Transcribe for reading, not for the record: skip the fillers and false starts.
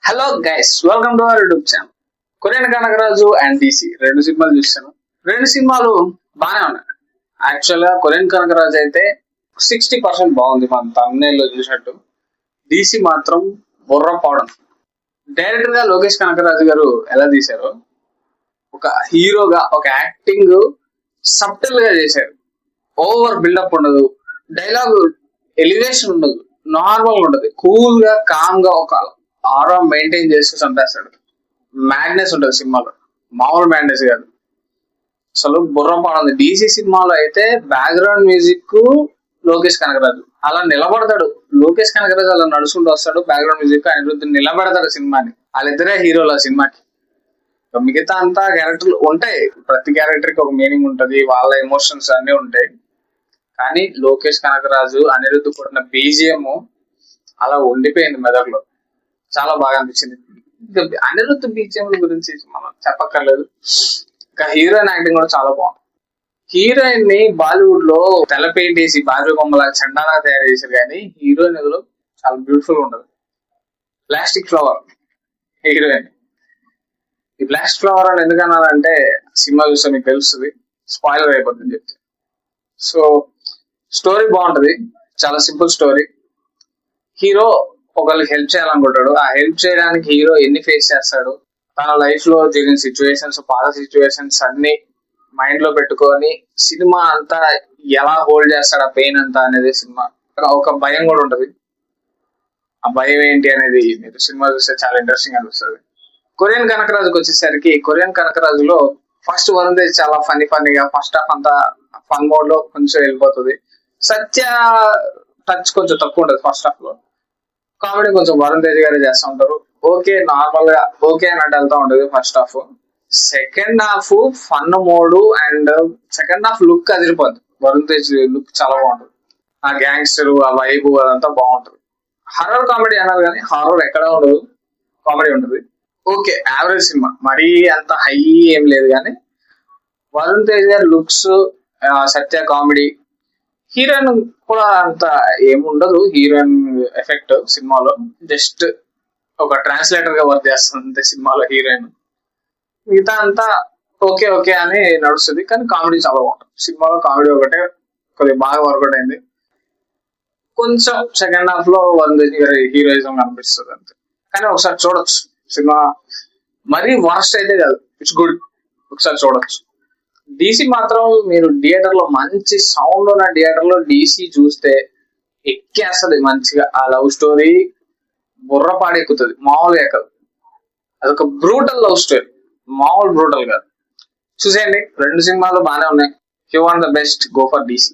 Hello guys, welcome to our YouTube channel. Korean Kanakaraju and DC రెండు సినిమాలు చూస్తాను. రెండు సినిమాలు బాగానే ఉన్నాయి. యాక్చువల్ గా కొరియన్ కనకరాజు అయితే 60% బాగుంది, మన thumbnail లో చూసినట్టు. డీసీ మాత్రం బుర్రపోవడం. డైరెక్టర్ గా లోకేష్ కనకరాజు గారు ఎలా తీశారో, ఒక హీరోగా ఒక యాక్టింగ్ సబ్టిల్ గా చేశారు. ఓవర్ బిల్డప్ ఉండదు, డైలాగ్ ఎలివేషన్ ఉండదు, నార్మల్ గా ఉండదు, కూల్ గా కామ్ గా ఒక ఆరా మెయింటైన్ చేస్తూ చంపేస్తాడు. మ్యాడ్నెస్ ఉంటుంది సినిమాలో, మామూలు మ్యాడ్నెస్ కాదు. అసలు బుర్ర పడుంది. డీసీ సినిమాలో అయితే బ్యాక్గ్రౌండ్ మ్యూజిక్ లోకేష్ కనకరాజు అలా నిలబడతాడు. లోకేష్ కనకరాజు అలా నడుచుకుంటూ వస్తాడు, బ్యాక్గ్రౌండ్ మ్యూజిక్ అనిరుద్ధ్ నిలబెడతాడు సినిమాని. వాళ్ళిద్దరే హీరోలు ఆ సినిమాకి. మిగతా అంతా క్యారెక్టర్లు ఉంటాయి, ప్రతి క్యారెక్టర్ కి ఒక మీనింగ్ ఉంటది, వాళ్ళ ఎమోషన్స్ అన్ని ఉంటాయి. కానీ లోకేష్ కనకరాజు అనిరుద్ధ్ కొట్టిన బీజిఎం అలా ఉండిపోయింది మెదడులో. చాలా బాగా అనిపించింది. అనిరుద్ధ్ బీజిఎం గురించి మనం చెప్పక్కర్లేదు. ఇంకా హీరోయిన్ యాక్టింగ్ కూడా చాలా బాగుంది. హీరోయిన్ ని బాలీవుడ్ లో తెల్ల పెయింట్ వేసి బార్బీ బొమ్మలా చండాలా తయారు చేశారు, కానీ హీరోయిన్ లో చాలా బ్యూటిఫుల్ గా ఉంటది. Plastic flower heroine. ఈ ప్లాస్టిక్ ఫ్లవర్ అని ఎందుకన్నానంటే సినిమా చూస్తే మీకు తెలుస్తుంది, స్పాయిలర్ అయిపోతుంది చెప్తే. సో స్టోరీ బాగుంటది, చాలా సింపుల్ స్టోరీ. హీరో ఒకరికి హెల్ప్ చేయాలనుకుంటాడు. ఆ హెల్ప్ చేయడానికి హీరో ఎన్ని ఫేస్ చేస్తాడు, తన లైఫ్ లో జరిగిన సిచ్యువేషన్స్, పాత సిచ్యువేషన్స్ అన్ని మైండ్ లో పెట్టుకొని సినిమా అంతా ఎలా హోల్డ్ చేస్తాడు, ఆ పెయిన్ అంతా అనేది సినిమా. ఒక భయం కూడా ఉంటది. ఆ భయం ఏంటి అనేది మీరు సినిమా చూస్తే చాలా ఇంట్రెస్టింగ్ అనిపిస్తుంది. కొరియన్ కనకరాజుకి వచ్చేసరికి, కొరియన్ కనకరాజులో ఫస్ట్ వరుణ్ తేజ్ చాలా ఫన్నీగా ఫస్ట్ హాఫ్ అంతా ఫన్ మోడ్ లో కొంచెం వెళ్ళిపోతుంది. సత్య టచ్ కొంచెం తక్కువ ఉంటది ఫస్ట్ హాఫ్ లో. కామెడీ కొంచెం వరుణ్ తేజ్ గారే చేస్తూ ఉంటారు. ఓకే, నార్మల్ గా ఓకే అన్నట్టు వెళ్తా ఉంటది first half. Second half fun mode and second half look అదిరిపోద్ది. వరుణ్ తేజ్ లుక్ చాలా బాగుంటుంది. ఆ గ్యాంగ్స్టర్, ఆ వైబ్ అదంతా బాగుంటది. హర్రర్ కామెడీ అన్నారు కానీ హారర్ ఎక్కడా ఉండదు, కామెడీ ఉంటుంది. ఓకే, యావరేజ్ సినిమా, మరీ అంత హై ఏం లేదు. కానీ వరుణ్ తేజ్ గారి లుక్స్, సత్య కామెడీ, హీరోయిన్ కూడా అంత ఏముండదు. హీరోయిన్ ఎఫెక్ట్ సినిమాలో జస్ట్ ఒక ట్రాన్స్లేటర్ గా వర్క్ చేస్తుంది సినిమాలో హీరోయిన్. మిగతా అంతా ఓకే ఓకే అని నడుస్తుంది, కానీ కామెడీ చాలా బాగుంటుంది. సినిమాలో కామెడీ ఒకటే కొద్దిగా బాగా వర్కౌట్ అయింది. కొంచెం సెకండ్ హాఫ్ లో వరుణ్ తేజ్ గారి హీరోయిజం కనిపిస్తుంది అంతే. కానీ ఒకసారి చూడొచ్చు సినిమా, మరీ వర్స్ట్ అయితే కాదు, ఇట్స్ గుడ్, ఒకసారి చూడొచ్చు. డీసీ మాత్రం మీరు థియేటర్ లో మంచి సౌండ్ ఉన్న థియేటర్ లో డీసీ చూస్తే ఎక్కేస్తుంది మంచిగా. ఆ లవ్ స్టోరీ బుర్ర పాడెక్కుతుంది, మామూలుగా ఎక్కదు. అదొక బ్రూటల్ లవ్ స్టోరీ, మామూలు బ్రూటల్ కాదు. చూసేయండి, రెండు సినిమాలు బాగానే ఉన్నాయి. You want the best, go for DC.